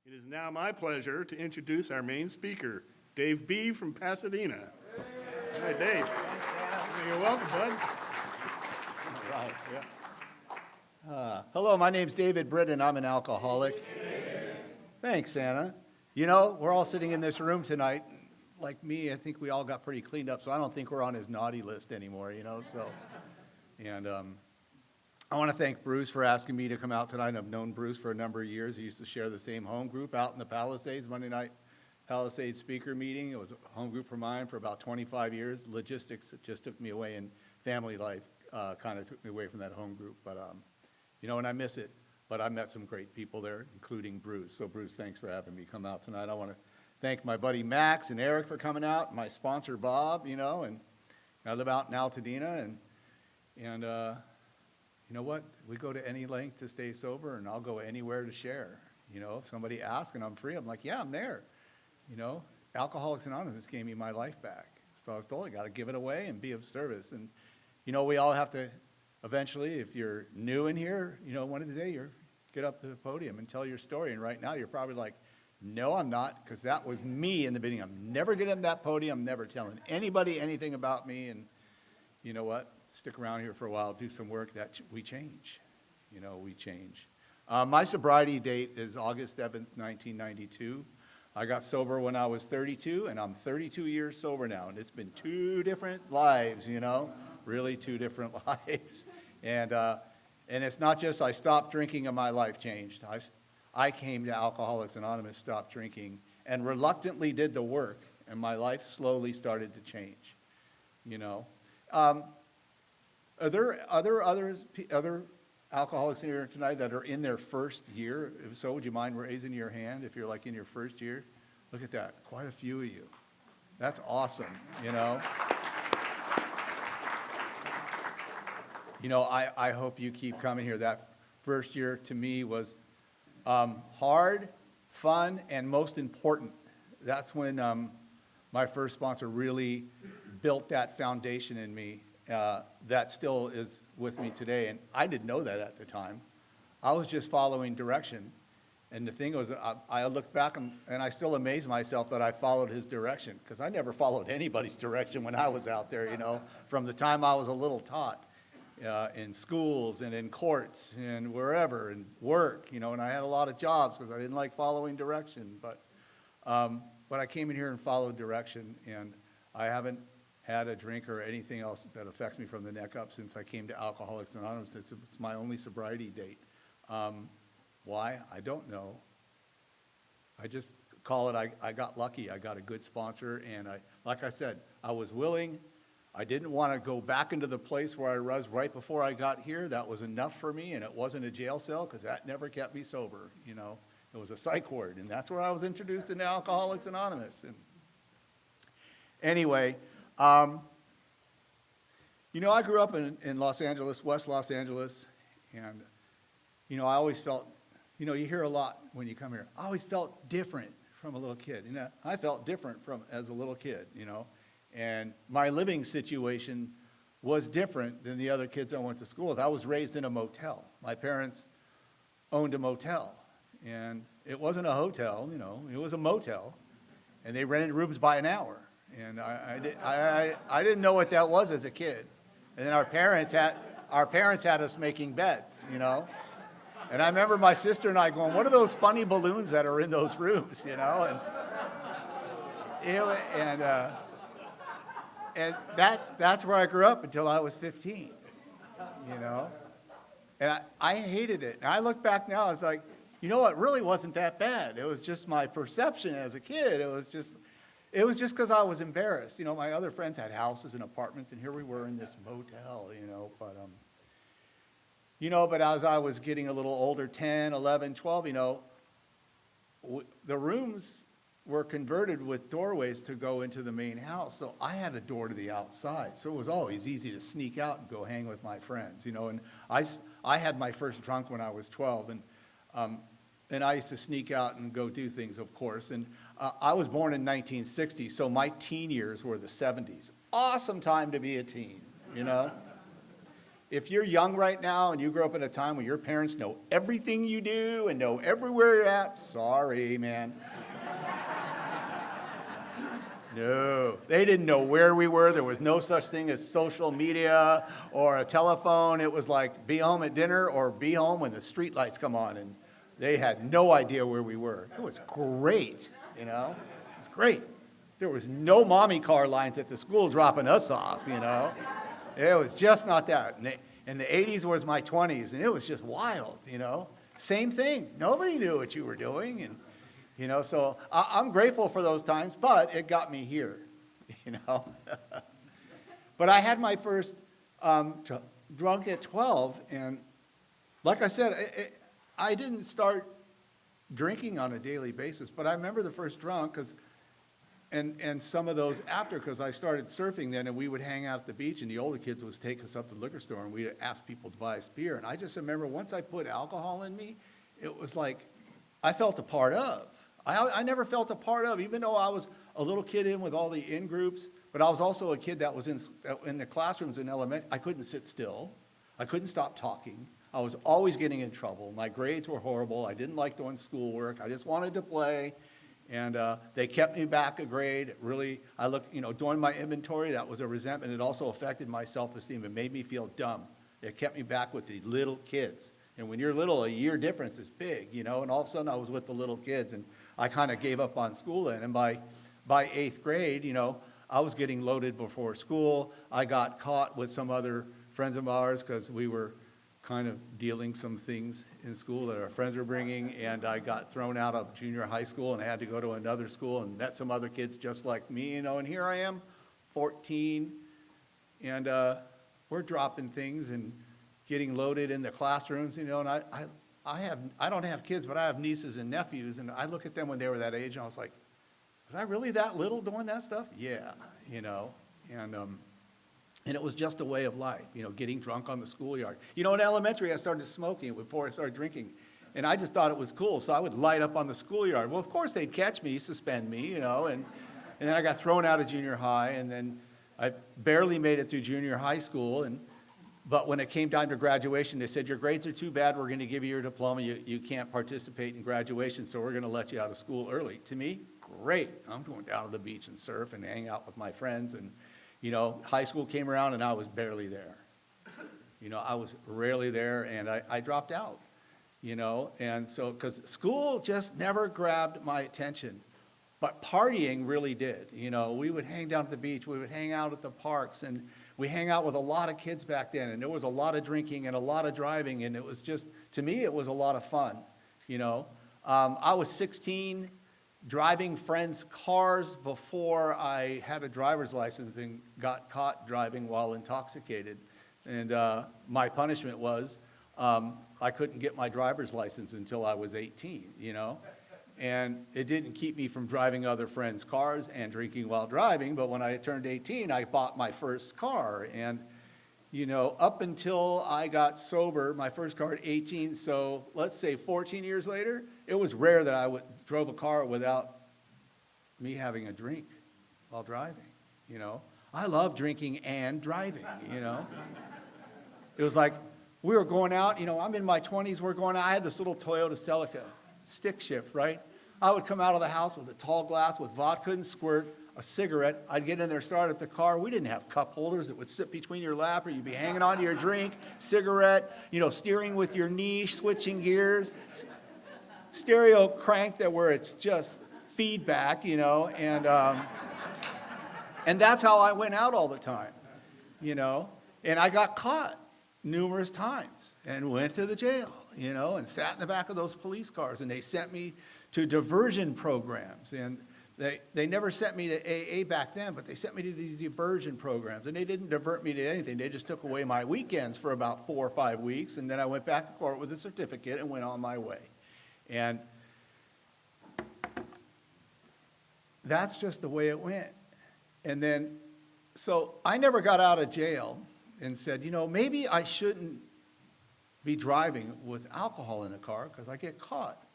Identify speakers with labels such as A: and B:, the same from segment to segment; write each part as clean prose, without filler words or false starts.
A: It is now my pleasure to introduce our main speaker, Dave B. from Pasadena. Hi, Dave. You're welcome, bud.
B: Right, yeah. Hello, my name's David Britton. I'm an alcoholic. Thanks, Anna. You know, we're all sitting in this room tonight. Like me, I think we all got pretty cleaned up, so I don't think we're on his naughty list anymore, you know, so. And I want to thank Bruce for asking me to come out tonight. I've known Bruce for a number of years. He used to share the same home group out in the Palisades, Monday night Palisades speaker meeting. It was a home group for mine for about 25 years. Logistics just took me away, and family life kind of took me away from that home group. But, you know, and I miss it. But I met some great people there, including Bruce. So, Bruce, thanks for having me come out tonight. I want to thank my buddy Max and Eric for coming out, my sponsor Bob, you know, and I live out in Altadena, and you know what? We go to any length to stay sober, and I'll go anywhere to share. You know, if somebody asks and I'm free, I'm like, yeah, I'm there. You know, Alcoholics Anonymous gave me my life back. So I was told I got to give it away and be of service. And, you know, we all have to eventually, if you're new in here, you know, one of the day you get up to the podium and tell your story. And right now you're probably like, no, I'm not, because that was me in the beginning. I'm never getting up that podium, never telling anybody anything about me. And you know what? Stick around here for a while, do some work, that we change. You know, we change. My sobriety date is August 7th, 1992. I got sober when I was 32, and I'm 32 years sober now. And it's been two different lives, you know, really two different lives. And it's not just I stopped drinking and my life changed. I came to Alcoholics Anonymous, stopped drinking, and reluctantly did the work, and my life slowly started to change, you know. Are there other alcoholics in here tonight that are in their first year? If so, would you mind raising your hand if you're like in your first year? Look at that, quite a few of you. That's awesome, you know. You know, I hope you keep coming here. That first year to me was hard, fun, and most important. That's when my first sponsor really built that foundation in me. That still is with me today, and I didn't know that at the time. I was just following direction, and the thing was, I look back and I still amaze myself that I followed his direction, because I never followed anybody's direction when I was out there, you know, from the time I was a little tot, in schools and in courts and wherever, and work, you know, and I had a lot of jobs because I didn't like following direction, but I came in here and followed direction, and I haven't had a drink or anything else that affects me from the neck up since I came to Alcoholics Anonymous. It's my only sobriety date. Why? I don't know. I just call it, I got lucky. I got a good sponsor, and like I said, I was willing. I didn't want to go back into the place where I was right before I got here. That was enough for me, and it wasn't a jail cell because that never kept me sober, you know. It was a psych ward, and that's where I was introduced into Alcoholics Anonymous. And anyway, you know, I grew up in Los Angeles, West Los Angeles, and, you know, I always felt, you know, you hear a lot when you come here, I always felt different from a little kid. You know, I felt different as a little kid, you know, and my living situation was different than the other kids I went to school with. I was raised in a motel. My parents owned a motel, and it wasn't a hotel, you know, it was a motel, and they rented rooms by an hour. And I didn't know what that was as a kid. And then our parents had us making beds, you know. And I remember my sister and I going, what are those funny balloons that are in those rooms, you know? And that's where I grew up until I was 15, you know. And I hated it. And I look back now, it's like, you know, it really wasn't that bad. It was just my perception as a kid. It was just because I was embarrassed. You know, my other friends had houses and apartments, and here we were in this motel, you know. But as I was getting a little older, 10, 11, 12, you know, the rooms were converted with doorways to go into the main house. So I had a door to the outside. So it was always easy to sneak out and go hang with my friends, you know. And I had my first drunk when I was 12, and I used to sneak out and go do things, of course. And I was born in 1960, so my teen years were the 70s. Awesome time to be a teen, you know. if you're young right now and you grew up in a time when your parents know everything you do and know everywhere you're at, sorry, man. No, they didn't know where we were. There was no such thing as social media or a telephone. It was like be home at dinner or be home when the street lights come on. And they had no idea where we were. It was great, you know. It was great. There was no mommy car lines at the school dropping us off, you know. It was just not that. And the 80s was my 20s, and it was just wild, you know. Same thing. Nobody knew what you were doing. And you know, so I'm grateful for those times, but it got me here, you know. But I had my first drunk at 12, and like I said, I didn't start drinking on a daily basis, but I remember the first drunk, and some of those after, because I started surfing then, and we would hang out at the beach, and the older kids would take us up to the liquor store, and we'd ask people to buy us beer. And I just remember once I put alcohol in me, it was like I felt a part of. I never felt a part of, even though I was a little kid in with all the in-groups, but I was also a kid that was in the classrooms in elementary. I couldn't sit still. I couldn't stop talking. I was always getting in trouble. My grades were horrible. I didn't like doing schoolwork. I just wanted to play. And they kept me back a grade. Really, I looked, you know, doing my inventory, that was a resentment. It also affected my self-esteem. It made me feel dumb. It kept me back with the little kids. And when you're little, a year difference is big, you know, and all of a sudden I was with the little kids, and I kind of gave up on school then. And by 8th grade, you know, I was getting loaded before school. I got caught with some other friends of ours because we were kind of dealing some things in school that our friends were bringing, and I got thrown out of junior high school and had to go to another school and met some other kids just like me, you know, and here I am, 14, and we're dropping things and getting loaded in the classrooms, you know, and I don't have kids, but I have nieces and nephews, and I look at them when they were that age, and I was like, was I really that little doing that stuff? Yeah, you know, and it was just a way of life, you know, getting drunk on the schoolyard. You know, in elementary, I started smoking before I started drinking, and I just thought it was cool, so I would light up on the schoolyard. Well, of course, they'd catch me, suspend me, you know, and then I got thrown out of junior high, and then I barely made it through junior high school, but when it came down to graduation, they said, your grades are too bad, we're going to give you your diploma, you can't participate in graduation, so we're going to let you out of school early. To me, great. I'm going down to the beach and surf and hang out with my friends, and you know, high school came around and I was barely there. You know, I was rarely there, and I dropped out, you know, and so, because school just never grabbed my attention, but partying really did. You know, we would hang down at the beach, we would hang out at the parks, and we hang out with a lot of kids back then, and there was a lot of drinking and a lot of driving, and it was just, to me, it was a lot of fun, you know. I was 16, driving friends' cars before I had a driver's license and got caught driving while intoxicated. And my punishment was I couldn't get my driver's license until I was 18, you know. And it didn't keep me from driving other friends' cars and drinking while driving, but when I turned 18, I bought my first car. And, you know, up until I got sober, my first car at 18, so let's say 14 years later, it was rare that I drove a car without me having a drink while driving, you know. I love drinking and driving, you know. It was like we were going out, you know, I'm in my 20s, we're going out, I had this little Toyota Celica, stick shift, right? I would come out of the house with a tall glass with vodka and squirt, a cigarette. I'd get in there, start at the car. We didn't have cup holders that would sit between your lap, or you'd be hanging on to your drink, cigarette, you know, steering with your knee, switching gears, stereo crank that where it's just feedback, you know, and that's how I went out all the time, you know, and I got caught numerous times and went to the jail, you know, and sat in the back of those police cars, and they sent me to diversion programs, and they never sent me to AA back then, but they sent me to these diversion programs, and they didn't divert me to anything. They just took away my weekends for about 4 or 5 weeks, and then I went back to court with a certificate and went on my way. And that's just the way it went. And then, so I never got out of jail and said, you know, maybe I shouldn't be driving with alcohol in the car because I get caught.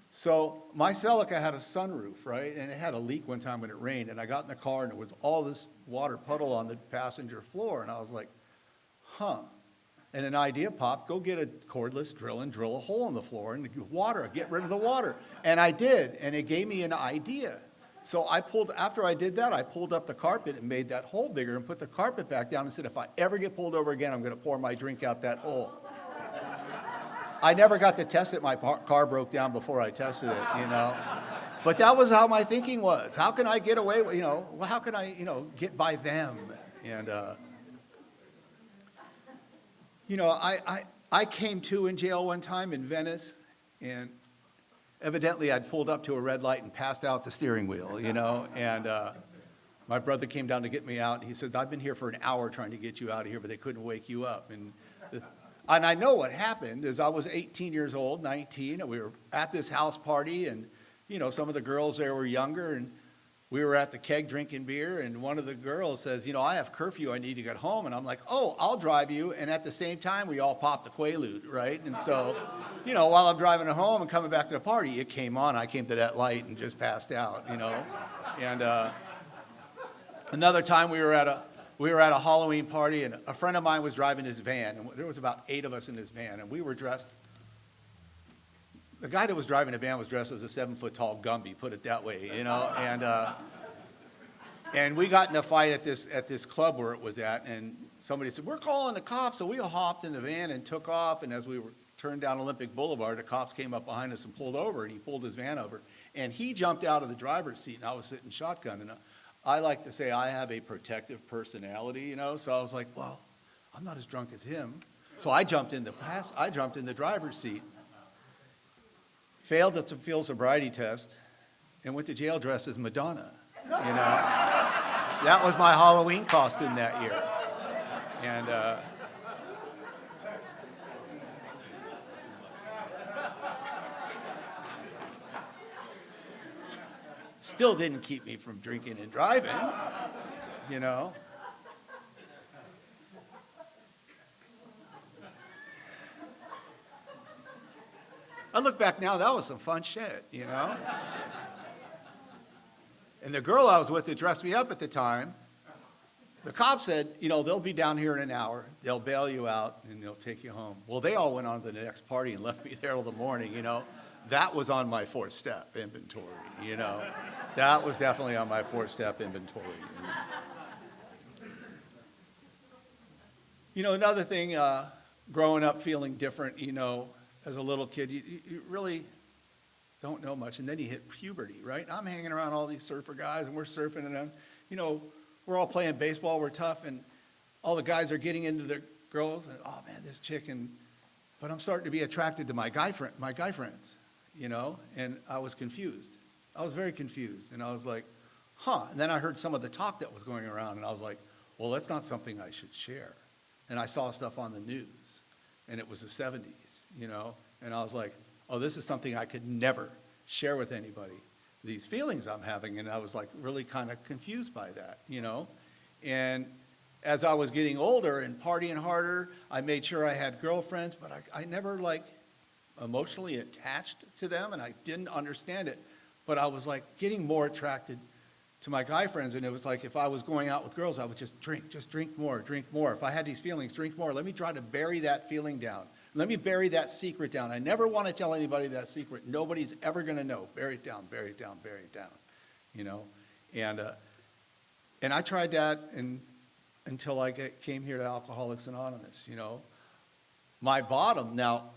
B: So my Celica had a sunroof, right? And it had a leak one time when it rained, and I got in the car and there was all this water puddle on the passenger floor, and I was like, huh, And an idea popped, go get a cordless drill and drill a hole in the floor and water, get rid of the water. And I did, and it gave me an idea. So after I did that, I pulled up the carpet and made that hole bigger and put the carpet back down and said, if I ever get pulled over again, I'm gonna pour my drink out that hole. I never got to test it. My car broke down before I tested it, you know. But that was how my thinking was. How can I get away with, how can I, get by them? And, I came to in jail one time in Venice, and evidently I'd pulled up to a red light and passed out the steering wheel, and my brother came down to get me out, and he said, I've been here for an hour trying to get you out of here, but they couldn't wake you up. And I know what happened is I was 18 years old, 19, and we were at this house party, and, some of the girls there were younger, and we were at the keg drinking beer, and one of the girls says, I have curfew, I need to get home. And I'm like, oh, I'll drive you. And at the same time, we all popped the Quaalude, right? And so, while I'm driving home and coming back to the party, it came on. I came to that light and just passed out, And another time we were at a Halloween party, and a friend of mine was driving his van, and there was about 8 of us in his van, and we were dressed. The guy that was driving the van was dressed as a 7-foot-tall Gumby, put it that way, and we got in a fight at this club where it was at, and somebody said, we're calling the cops, so we all hopped in the van and took off, and as we were turned down Olympic Boulevard, the cops came up behind us and pulled over, and he pulled his van over, and he jumped out of the driver's seat, and I was sitting shotgun, and I like to say I have a protective personality, so I was like, well, I'm not as drunk as him, so I jumped in the driver's seat. Failed the field sobriety test, and went to jail dressed as Madonna. That was my Halloween costume that year. And still didn't keep me from drinking and driving, I look back now, that was some fun shit, And the girl I was with that dressed me up at the time, the cop said, they'll be down here in an hour, they'll bail you out, and they'll take you home. Well, they all went on to the next party and left me there till the morning, That was on my 4-step inventory, That was definitely on my 4-step inventory. Another thing, growing up feeling different, as a little kid, you really don't know much, and then you hit puberty, right? I'm hanging around all these surfer guys, and we're surfing, and we're all playing baseball, we're tough, and all the guys are getting into their girls, and oh man, this chick, but I'm starting to be attracted to my guy friends, and I was confused. I was very confused, and I was like, and then I heard some of the talk that was going around, and I was like, well, that's not something I should share. And I saw stuff on the news, and it was the 70s. And I was like, oh, this is something I could never share with anybody, these feelings I'm having. And I was like really kind of confused by that, And as I was getting older and partying harder, I made sure I had girlfriends, but I never emotionally attached to them, and I didn't understand it. But I was getting more attracted to my guy friends, and it was like if I was going out with girls, I would just drink more. If I had these feelings, drink more. Let me try to bury that feeling down. Let me bury that secret down. I never want to tell anybody that secret. Nobody's ever going to know. Bury it down, bury it down, bury it down, And I tried that until I came here to Alcoholics Anonymous, My bottom, now,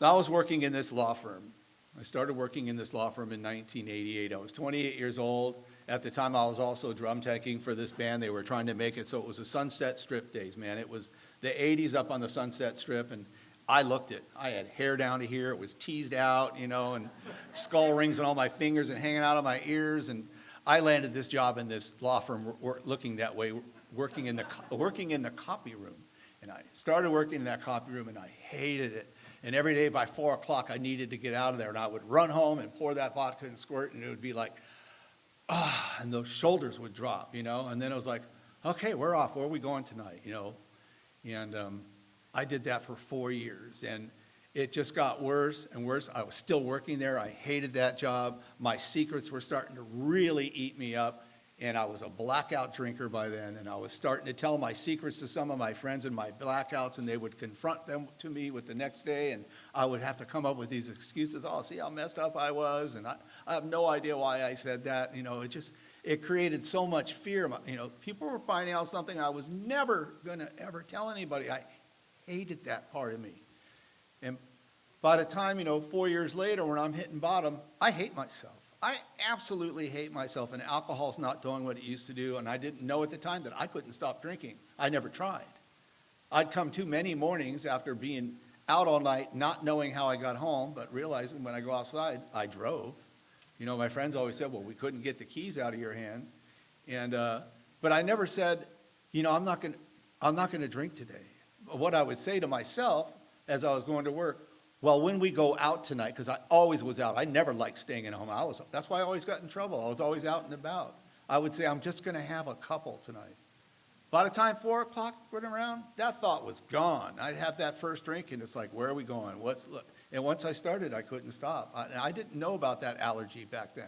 B: I was working in this law firm. I started working in this law firm in 1988. I was 28 years old. At the time, I was also drum teching for this band. They were trying to make it so it was the Sunset Strip days, man. It was the 80s up on the Sunset Strip, and I looked it. I had hair down to here. It was teased out, and skull rings on all my fingers and hanging out of my ears. And I landed this job in this law firm looking that way, working in the copy room. And I started working in that copy room, and I hated it. And every day by 4 o'clock, I needed to get out of there, and I would run home and pour that vodka and squirt, and it would be like, and those shoulders would drop, And then it was like, okay, we're off. Where are we going tonight, And I did that for 4 years, and it just got worse and worse. I was still working there. I hated that job. My secrets were starting to really eat me up, And I was a blackout drinker by then, and I was starting to tell my secrets to some of my friends in my blackouts, and they would confront them to me with the next day, and I would have to come up with these excuses. Oh, see how messed up I was, and I have no idea why I said that. It created so much fear. People were finding out something I was never going to ever tell anybody. I hated that part of me. And by the time, 4 years later, when I'm hitting bottom, I hate myself. I absolutely hate myself, and alcohol's not doing what it used to do, and I didn't know at the time that I couldn't stop drinking. I never tried. I'd come too many mornings after being out all night, not knowing how I got home, but realizing when I go outside, I drove. My friends always said, well, we couldn't get the keys out of your hands. But I never said, I'm not going to drink today. What I would say to myself as I was going to work, well, when we go out tonight, because I always was out. I never liked staying at home. That's why I always got in trouble. I was always out and about. I would say, I'm just going to have a couple tonight. By the time 4 o'clock went around, that thought was gone. I'd have that first drink, and it's like, where are we going? Look. And once I started, I couldn't stop. I didn't know about that allergy back then,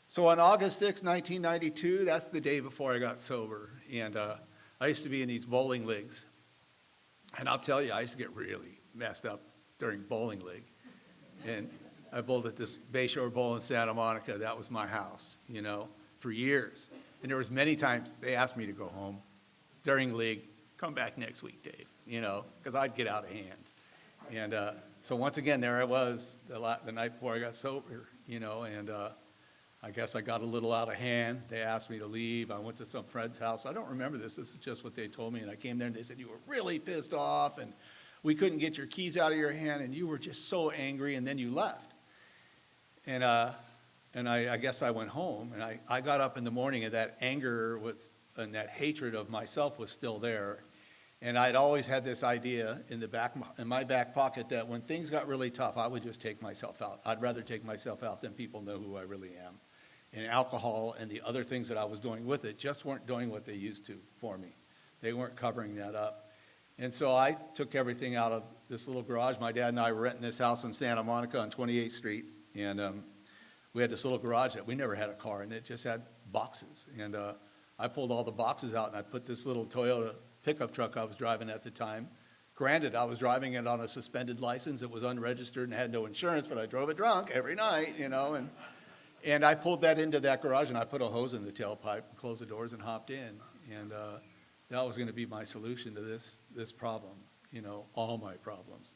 B: So on August 6, 1992, that's the day before I got sober. And I used to be in these bowling leagues. And I'll tell you, I used to get really messed up during bowling league. And I bowled at this Bayshore Bowl in Santa Monica. That was my house, for years. And there was many times they asked me to go home during league, come back next week, Dave, because I'd get out of hand. And so once again, there I was the night before I got sober, and I guess I got a little out of hand. They asked me to leave. I went to some friend's house. I don't remember this. This is just what they told me. And I came there and they said, you were really pissed off and we couldn't get your keys out of your hand and you were just so angry and then you left. And I guess I went home and I got up in the morning and that anger and that hatred of myself was still there. And I'd always had this idea in my back pocket that when things got really tough, I would just take myself out. I'd rather take myself out than people know who I really am. And alcohol and the other things that I was doing with it just weren't doing what they used to for me. They weren't covering that up. And so I took everything out of this little garage. My dad and I were renting this house in Santa Monica on 28th Street. And we had this little garage that we never had a car in. It just had boxes. And I pulled all the boxes out and I put this little Toyota pickup truck I was driving at the time. Granted, I was driving it on a suspended license. It was unregistered and had no insurance, but I drove it drunk every night, And I pulled that into that garage and I put a hose in the tailpipe and closed the doors and hopped in. And that was going to be my solution to this problem, all my problems.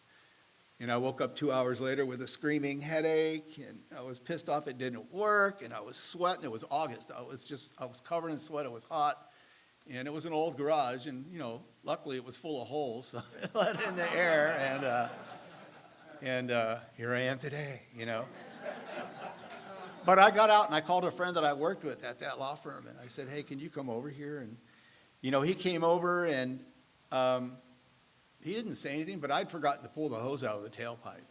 B: And I woke up 2 hours later with a screaming headache and I was pissed off it didn't work and I was sweating. It was August. I was covered in sweat. It was hot. And it was an old garage and, luckily it was full of holes, so it let in the air. And here I am today, But I got out and I called a friend that I worked with at that law firm and I said, hey, can you come over here? And, he came over and he didn't say anything, but I'd forgotten to pull the hose out of the tailpipe.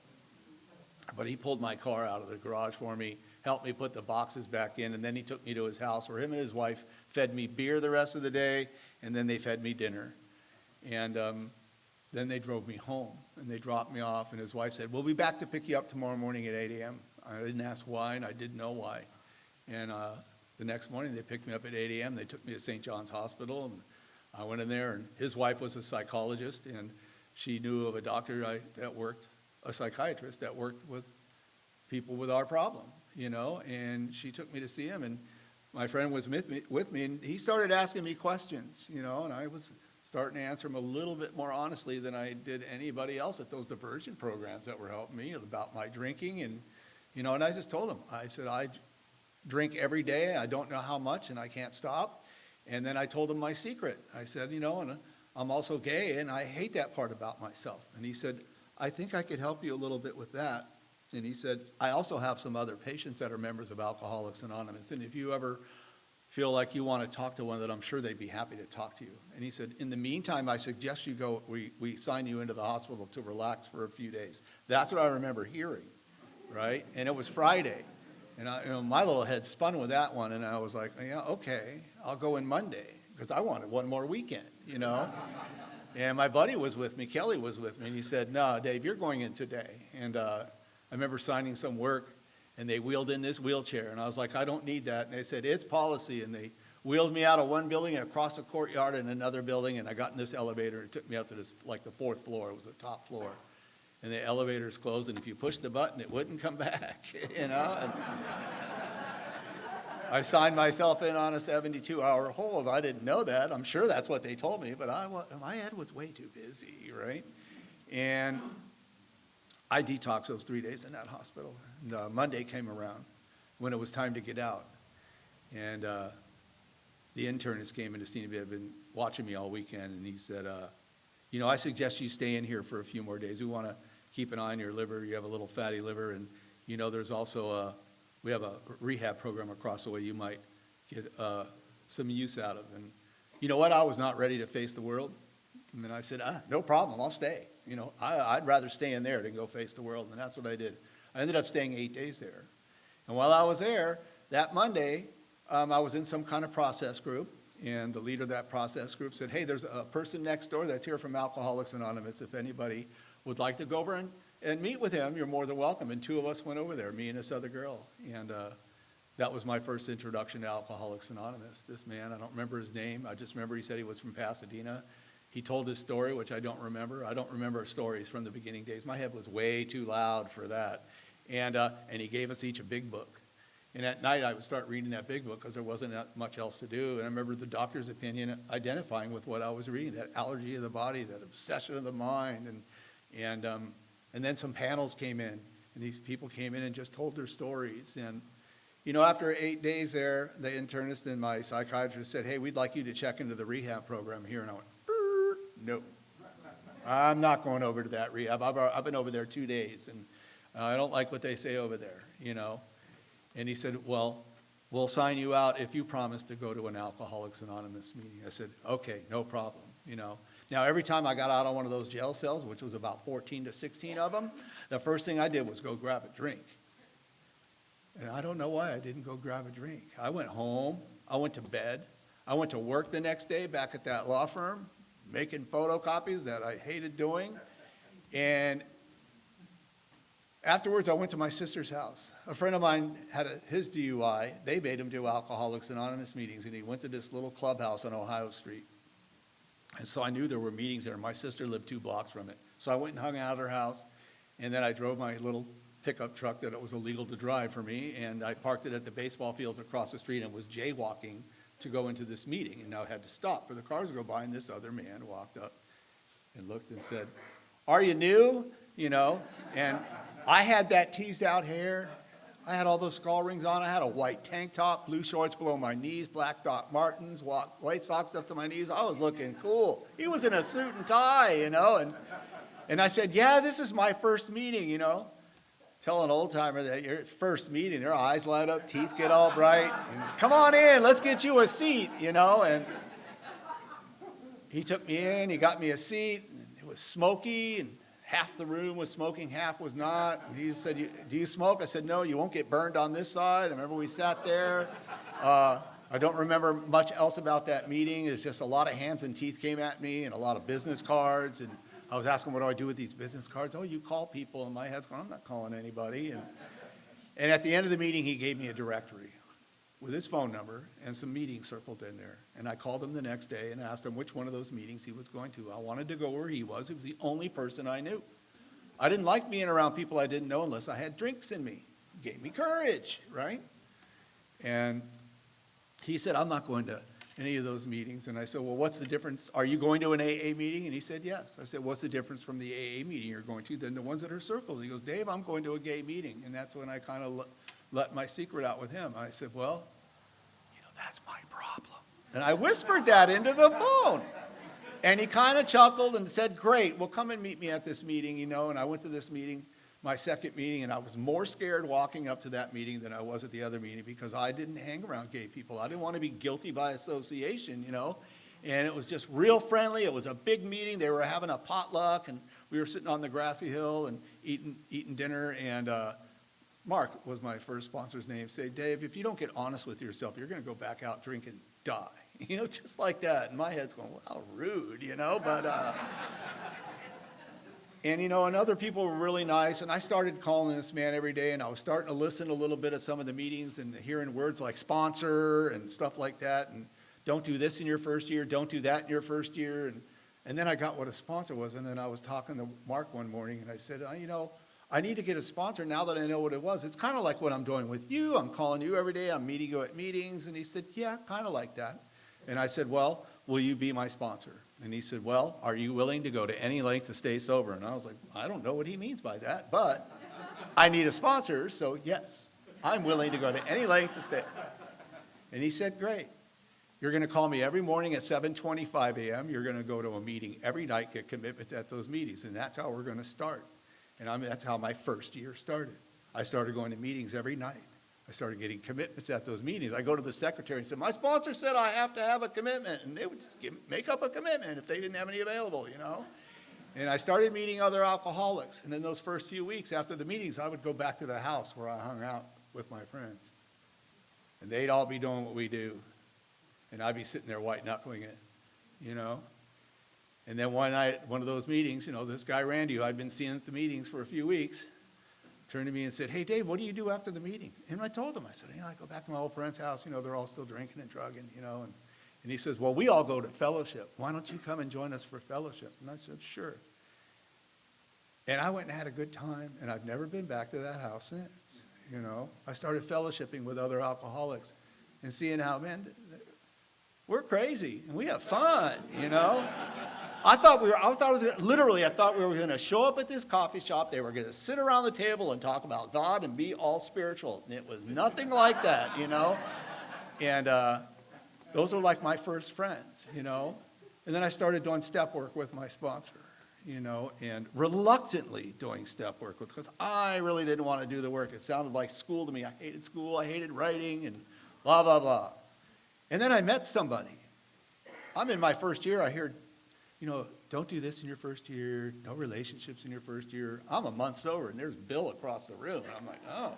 B: But he pulled my car out of the garage for me, helped me put the boxes back in, and then he took me to his house where him and his wife fed me beer the rest of the day, and then they fed me dinner. And then they drove me home and they dropped me off, and his wife said, we'll be back to pick you up tomorrow morning at 8 a.m. I didn't ask why, and I didn't know why. And the next morning, they picked me up at 8 a.m. They took me to St. John's Hospital, and I went in there, and his wife was a psychologist, and she knew of a doctor a psychiatrist that worked with people with our problem, and she took me to see him, and my friend was with me, and he started asking me questions, and I was starting to answer him a little bit more honestly than I did anybody else at those diversion programs that were helping me about my drinking, and and I just told him, I said, I drink every day, I don't know how much, and I can't stop. And then I told him my secret. I said, and I'm also gay, and I hate that part about myself. And he said, I think I could help you a little bit with that. And he said, I also have some other patients that are members of Alcoholics Anonymous, and if you ever feel like you want to talk to one, that I'm sure they'd be happy to talk to you. And he said, in the meantime, I suggest you go, we sign you into the hospital to relax for a few days. That's what I remember hearing, right? And it was Friday. And my little head spun with that one, and I was like, yeah, okay, I'll go in Monday, because I wanted one more weekend, And my buddy was with me, Kelly was with me, and he said, no, Dave, you're going in today. And I remember signing some work, and they wheeled in this wheelchair. And I was like, I don't need that. And they said, it's policy. And they wheeled me out of one building and across a courtyard in another building, and I got in this elevator, and it took me up to this, like the 4th floor. It was the top floor. And the elevator's closed, and if you pushed the button, it wouldn't come back, you know? And I signed myself in on a 72-hour hold. I didn't know that. I'm sure that's what they told me, but my head was way too busy, right? And I detoxed those 3 days in that hospital. And Monday came around when it was time to get out. And the internist came in to see me. Had been watching me all weekend, and he said, you know, I suggest you stay in here for a few more days. We want to keep an eye on your liver. You have a little fatty liver, and you know, there's also we have a rehab program across the way you might get some use out of. And you know what? I was not ready to face the world. And then I said, no problem, I'll stay. You know, I'd rather stay in there than go face the world, and that's what I did. I ended up staying 8 days there. And while I was there, that Monday, I was in some kind of process group, and the leader of that process group said, hey, there's a person next door that's here from Alcoholics Anonymous. If anybody would like to go over and meet with him, you're more than welcome. And 2 of us went over there, me and this other girl. And that was my first introduction to Alcoholics Anonymous. This man, I don't remember his name. I just remember he said he was from Pasadena. He told his story, which I don't remember. I don't remember stories from the beginning days. My head was way too loud for that. And he gave us each a big book. And at night, I would start reading that big book because there wasn't that much else to do. And I remember the doctor's opinion identifying with what I was reading, that allergy of the body, that obsession of the mind. And then some panels came in, and these people came in and just told their stories. And, you know, after 8 days there, the internist and my psychiatrist said, hey, we'd like you to check into the rehab program here. And I went, no, I'm not going over to that rehab. I've been over there 2 days, and I don't like what they say over there, you know. And he said, well, we'll sign you out if you promise to go to an Alcoholics Anonymous meeting. I said, okay, no problem, you know. Now, every time I got out on one of those jail cells, which was about 14 to 16 of them, the first thing I did was go grab a drink. And I don't know why I didn't go grab a drink. I went home. I went to bed. I went to work the next day back at that law firm, making photocopies that I hated doing. And afterwards, I went to my sister's house. A friend of mine had his DUI. They made him do Alcoholics Anonymous meetings, and he went to this little clubhouse on Ohio Street. And so I knew there were meetings there. My sister lived 2 blocks from it. So I went and hung out at her house, and then I drove my little pickup truck that it was illegal to drive for me, and I parked it at the baseball fields across the street and was jaywalking to go into this meeting. And now I had to stop for the cars to go by, and this other man walked up and looked and said, are you new? You know, and I had that teased out hair. I had all those skull rings on. I had a white tank top, blue shorts below my knees, black Doc Martens, white socks up to my knees. I was looking cool. He was in a suit and tie, you know, and I said, yeah, this is my first meeting, you know. Tell an old timer that your first meeting, their eyes light up, teeth get all bright. And, come on in, let's get you a seat, you know. And he took me in, he got me a seat. And it was smoky, and half the room was smoking, half was not. And he said, do you smoke? I said, no, you won't get burned on this side. I remember we sat there. I don't remember much else about that meeting. It's just a lot of hands and teeth came at me and a lot of business cards. And I was asking, what do I do with these business cards? Oh, you call people. And my head's going, I'm not calling anybody. And at the end of the meeting, he gave me a directory with his phone number and some meetings circled in there. And I called him the next day and asked him which one of those meetings he was going to. I wanted to go where he was. He was the only person I knew. I didn't like being around people I didn't know unless I had drinks in me. It gave me courage, right? And he said, I'm not going to any of those meetings. And I said, well, what's the difference? Are you going to an AA meeting? And he said, yes. I said, what's the difference from the AA meeting you're going to than the ones that are circled? He goes, Dave, I'm going to a gay meeting. And that's when I kind of let my secret out with him. I said, well, you know, that's my problem. And I whispered that into the phone. And he kind of chuckled and said, great, well, come and meet me at this meeting, you know. And I went to this meeting, my second meeting, and I was more scared walking up to that meeting than I was at the other meeting because I didn't hang around gay people. I didn't want to be guilty by association, you know. And it was just real friendly. It was a big meeting. They were having a potluck, and we were sitting on the grassy hill and eating dinner. And Mark was my first sponsor's name. Say, Dave, if you don't get honest with yourself, you're going to go back out, drink, and die. You know, just like that. And my head's going, well, how rude, you know. But And, and other people were really nice, and I started calling this man every day, and I was starting to listen a little bit at some of the meetings and hearing words like sponsor and stuff like that, and don't do this in your first year, don't do that in your first year, and then I got what a sponsor was, and then I was talking to Mark one morning, and I said, I need to get a sponsor now that I know what it was. It's kind of like what I'm doing with you. I'm calling you every day. I'm meeting you at meetings. And he said, yeah, kind of like that. And I said, well, will you be my sponsor? And he said, well, are you willing to go to any length to stay sober? And I was like, I don't know what he means by that, but I need a sponsor, so yes, I'm willing to go to any length to stay. And he said, great. You're going to call me every morning at 7:25 a.m. You're going to go to a meeting every night, get commitments at those meetings, and that's how we're going to start. And that's how my first year started. I started going to meetings every night. I started getting commitments at those meetings. I go to the secretary and say, my sponsor said I have to have a commitment. And they would just make up a commitment if they didn't have any available, And I started meeting other alcoholics. And then those first few weeks after the meetings, I would go back to the house where I hung out with my friends. And they'd all be doing what we do. And I'd be sitting there white knuckling it, And then one night, one of those meetings, this guy Randy, who I'd been seeing at the meetings for a few weeks, turned to me and said, hey, Dave, what do you do after the meeting? And I told him, I said, I go back to my old friend's house. They're all still drinking and drugging, And he says, well, we all go to fellowship. Why don't you come and join us for fellowship? And I said, sure. And I went and had a good time, and I've never been back to that house since, I started fellowshipping with other alcoholics and seeing how, man, we're crazy, and we have fun, I thought we were going to show up at this coffee shop. They were going to sit around the table and talk about God and be all spiritual. And it was nothing like that, And those were like my first friends, And then I started doing step work with my sponsor, and reluctantly doing step work because I really didn't want to do the work. It sounded like school to me. I hated school. I hated writing and blah, blah, blah. And then I met somebody. I'm in my first year. I hear, don't do this in your first year. No relationships in your first year. I'm a month sober, and there's Bill across the room. And I'm like, oh.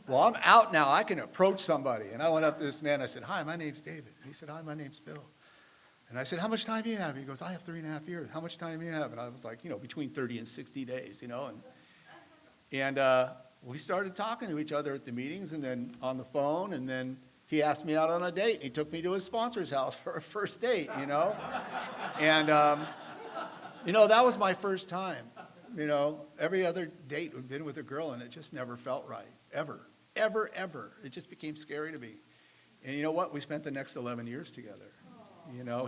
B: Well, I'm out now. I can approach somebody. And I went up to this man. I said, hi, my name's David. And he said, hi, my name's Bill. And I said, how much time do you have? He goes, I have 3.5 years. How much time do you have? And I was like, between 30 and 60 days, And we started talking to each other at the meetings and then on the phone, and then he asked me out on a date. He took me to his sponsor's house for a first date, And, that was my first time. Every other date had been with a girl, and it just never felt right, ever, ever, ever. It just became scary to me. And you know what? We spent the next 11 years together.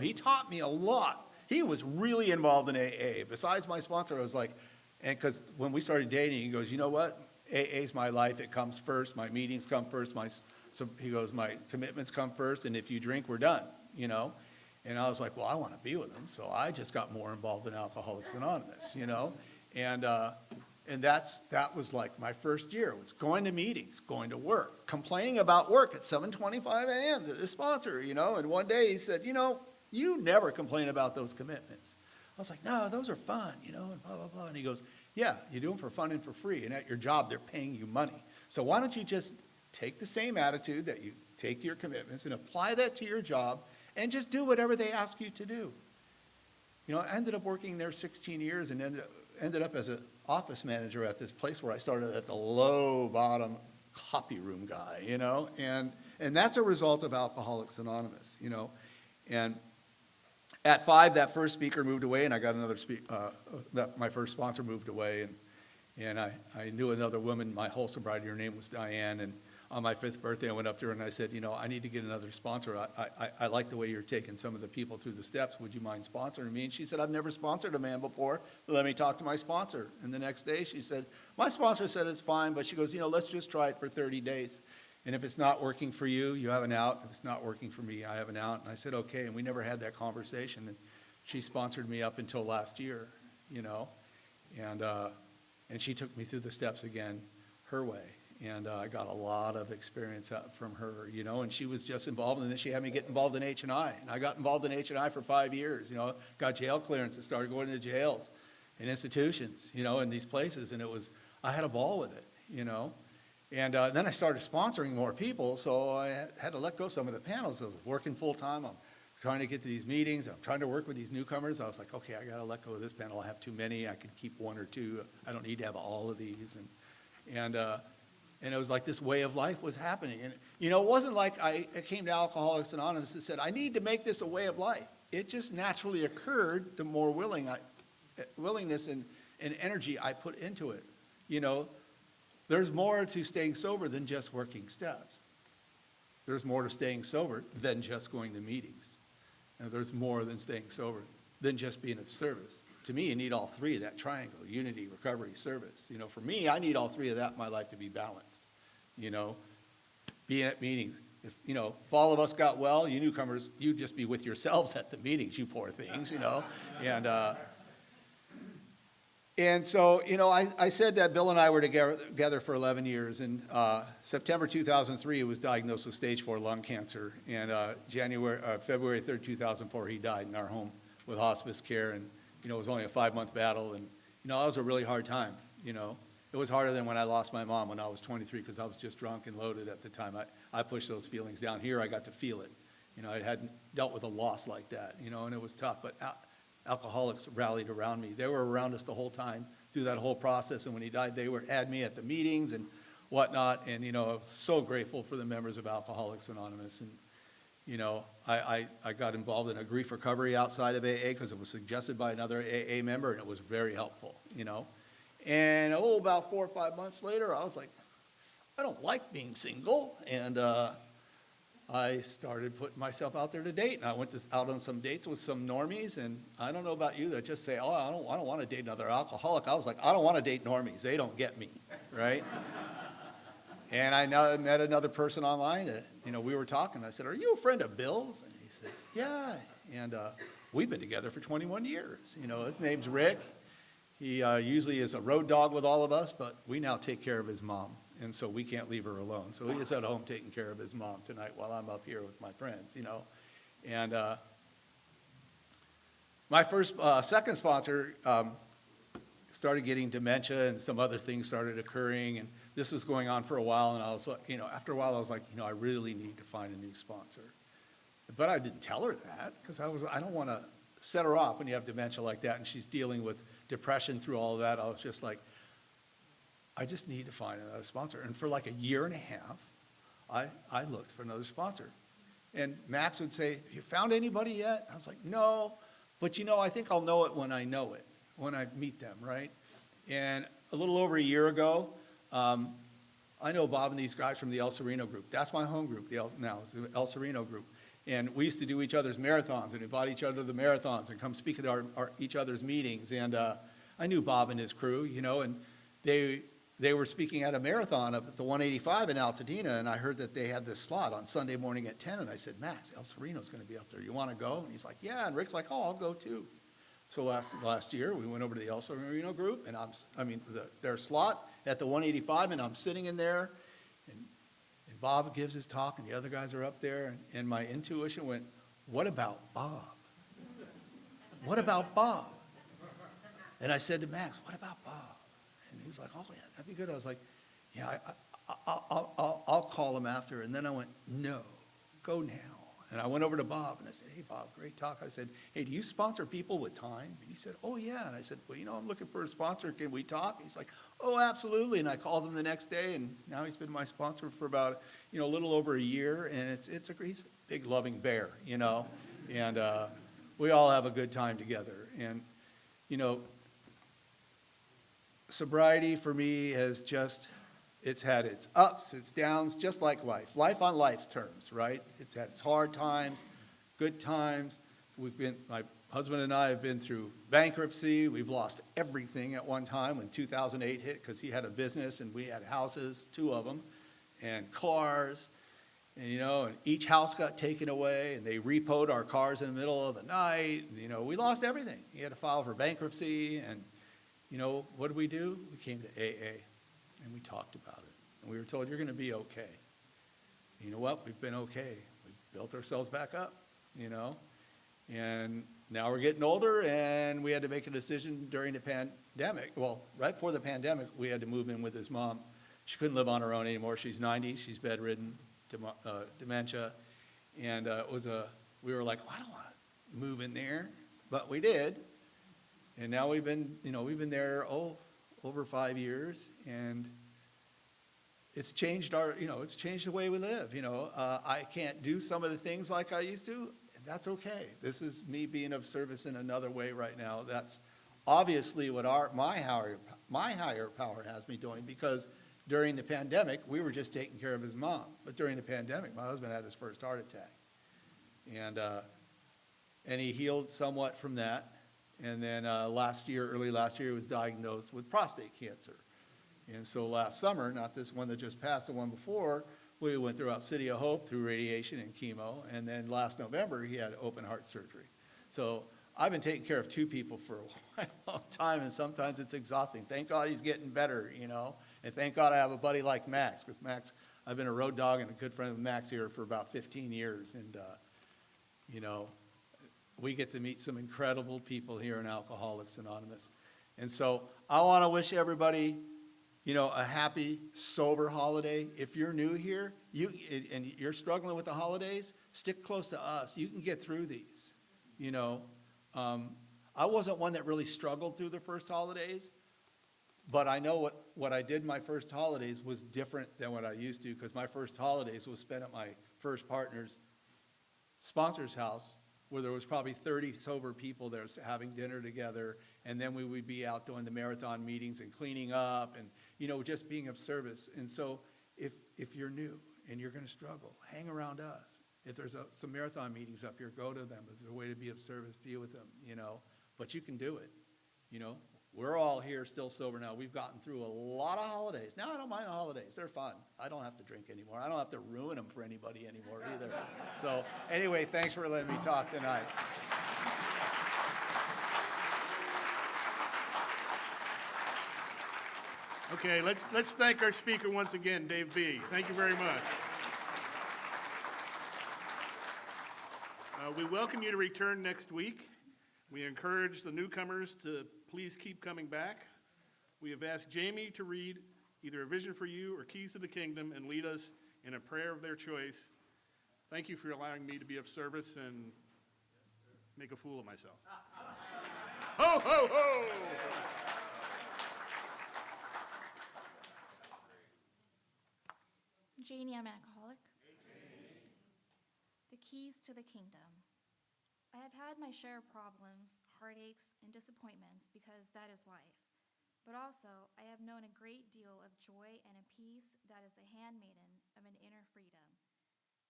B: He taught me a lot. He was really involved in AA. Besides my sponsor, I was like, and because when we started dating, he goes, you know what? AA's my life. It comes first. My meetings come first. So he goes, my commitments come first, and if you drink, we're done, And I was like, well, I want to be with him. So I just got more involved in Alcoholics Anonymous, And that was like my first year. It was going to meetings, going to work, complaining about work at 7:25 a.m. to the sponsor, And one day he said, you never complain about those commitments. I was like, no, those are fun, and blah, blah, blah. And he goes, yeah, you do them for fun and for free. And at your job, they're paying you money. So why don't you just take the same attitude that you take to your commitments and apply that to your job and just do whatever they ask you to do. I ended up working there 16 years and ended up as an office manager at this place where I started at the low bottom copy room guy, and that's a result of Alcoholics Anonymous, And at 5, that first speaker moved away, and I got another my first sponsor moved away, and I knew another woman my whole sobriety. Her name was Diane, and on my 5th birthday, I went up to her and I said, I need to get another sponsor. I like the way you're taking some of the people through the steps. Would you mind sponsoring me? And she said, I've never sponsored a man before. Let me talk to my sponsor. And the next day she said, my sponsor said it's fine, but she goes, let's just try it for 30 days. And if it's not working for you, you have an out. If it's not working for me, I have an out. And I said, okay. And we never had that conversation. And she sponsored me up until last year, and she took me through the steps again her way. And I got a lot of experience from her, and she was just involved. And then she had me get involved in H&I. And I got involved in H&I for 5 years, got jail clearance and started going to jails and institutions, in these places. And I had a ball with it, And then I started sponsoring more people, so I had to let go of some of the panels. I was working full-time. I'm trying to get to these meetings. I'm trying to work with these newcomers. I was like, okay, I got to let go of this panel. I have too many. I can keep one or two. I don't need to have all of these. And it was like this way of life was happening. And, you know, it wasn't like I came to Alcoholics Anonymous and said, I need to make this a way of life. It just naturally occurred the more willingness and energy I put into it. You know, there's more to staying sober than just working steps. There's more to staying sober than just going to meetings. And there's more than staying sober than just being of service. To me, you need all three of that triangle: unity, recovery, service. You know, for me, I need all three of that in my life to be balanced. You know, being at meetings. If all of us got well, you newcomers, you'd just be with yourselves at the meetings, you poor things, you know. And so, you know, I said that Bill and I were together for 11 years. And September 2003, he was diagnosed with stage 4 lung cancer. And February 3rd, 2004, he died in our home with hospice care. And, you know, it was only a 5-month battle. And, you know, that was a really hard time, you know. It was harder than when I lost my mom when I was 23, because I was just drunk and loaded at the time. I pushed those feelings down. Here, I got to feel it. You know, I hadn't dealt with a loss like that, you know, and it was tough. But alcoholics rallied around me. They were around us the whole time through that whole process. And when he died, they had me at the meetings and whatnot. And, you know, I was so grateful for the members of Alcoholics Anonymous. And, you know, I got involved in a grief recovery outside of AA because it was suggested by another AA member, and it was very helpful, you know. And, about 4 or 5 months later, I was like, I don't like being single. And I started putting myself out there to date. And I went out on some dates with some normies. And I don't know about you that just say, oh, I don't want to date another alcoholic. I was like, I don't want to date normies. They don't get me, right? And I met another person online. You know, we were talking. I said, are you a friend of Bill's? And he said, yeah. And we've been together for 21 years. You know, his name's Rick. He usually is a road dog with all of us, but we now take care of his mom, and so we can't leave her alone. So he is at home taking care of his mom tonight while I'm up here with my friends, you know. And my second sponsor started getting dementia, and some other things started occurring, and this was going on for a while. And I was like, you know, after a while, I was like, you know, I really need to find a new sponsor. But I didn't tell her that because I don't want to set her off when you have dementia like that, and she's dealing with depression through all of that. I was just like, I just need to find another sponsor. And for like a year and a half, I looked for another sponsor. And Max would say, have you found anybody yet? I was like, no, but you know, I think I'll know it when I know it, when I meet them, right? And a little over a year ago, I know Bob and these guys from the El Sereno group. That's my home group the El Sereno group. And we used to do each other's marathons and invite each other to the marathons and come speak at each other's meetings. And I knew Bob and his crew, you know, and they were speaking at a marathon up at the 185 in Altadena, and I heard that they had this slot on Sunday morning at 10, and I said, Max, El Sereno's going to be up there. You want to go? And he's like, yeah. And Rick's like, oh, I'll go too. So last year, we went over to the El Sereno group, and their slot at the 185, and I'm sitting in there, and Bob gives his talk, and the other guys are up there, and my intuition went, what about Bob? What about Bob? And I said to Max, what about Bob? And he was like, oh, yeah, that'd be good. I was like, yeah, I'll call him after. And then I went, no, go now. And I went over to Bob, and I said, hey, Bob, great talk. I said, hey, do you sponsor people with time? And he said, oh, yeah. And I said, well, you know, I'm looking for a sponsor. Can we talk? He's like, oh, absolutely. And I called him the next day, and now he's been my sponsor for about, you know, a little over a year. And he's a big, loving bear, you know. And we all have a good time together. And, you know, sobriety for me has just, it's had its ups, its downs, just like life. Life on life's terms, right? It's had its hard times, good times. My husband and I have been through bankruptcy. We've lost everything at one time when 2008 hit because he had a business and we had houses, 2 of them, and cars. And, you know, and each house got taken away, and they repoed our cars in the middle of the night. And, you know, we lost everything. He had to file for bankruptcy, and, you know, what did we do? We came to AA, and we talked about it. And we were told, you're going to be okay. And you know what? We've been okay. We've built ourselves back up, you know. And now we're getting older, and we had to make a decision during the pandemic. Well, right before the pandemic, we had to move in with his mom. She couldn't live on her own anymore. She's 90. She's bedridden, dementia. And it was a we were like, "Oh, I don't want to move in there," but we did. And now we've been there, over 5 years, and it's changed it's changed the way we live, I can't do some of the things like I used to, and that's okay. This is me being of service in another way right now. That's obviously what my higher power has me doing, because during the pandemic, we were just taking care of his mom. But during the pandemic, my husband had his first heart attack. And he healed somewhat from that. And then early last year, he was diagnosed with prostate cancer. And so last summer, not this one that just passed, the one before, we went throughout City of Hope through radiation and chemo. And then last November, he had open heart surgery. So I've been taking care of two people for a long time, and sometimes it's exhausting. Thank God he's getting better, And thank God I have a buddy like Max, because Max, I've been a road dog and a good friend of Max here for about 15 years. And, we get to meet some incredible people here in Alcoholics Anonymous. And so I want to wish everybody, a happy, sober holiday. If you're new here and you're struggling with the holidays, stick close to us. You can get through these, I wasn't one that really struggled through the first holidays, but I know what I did my first holidays was different than what I used to, because my first holidays was spent at my first partner's sponsor's house, where there was probably 30 sober people there having dinner together, and then we would be out doing the marathon meetings and cleaning up and, just being of service. And so if you're new and you're going to struggle, hang around us. If there's some marathon meetings up here, go to them. It's a way to be of service, be with them, But you can do it, We're all here still sober now. We've gotten through a lot of holidays. Now I don't mind the holidays. They're fun. I don't have to drink anymore. I don't have to ruin them for anybody anymore either. So anyway, thanks for letting me talk tonight.
A: Okay, let's thank our speaker once again, Dave B. Thank you very much. We welcome you to return next week. We encourage the newcomers to please keep coming back. We have asked Jamie to read either A Vision for You or Keys to the Kingdom and lead us in a prayer of their choice. Thank you for allowing me to be of service and make a fool of myself. Ho, ho, ho!
C: Janie, I'm an alcoholic. The keys to the kingdom. I have had my share of problems, heartaches, and disappointments, because that is life. But also, I have known a great deal of joy and a peace that is the handmaiden of an inner freedom.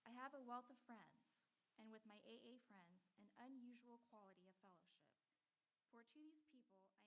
C: I have a wealth of friends, and with my AA friends, an unusual quality of fellowship. For to these people, I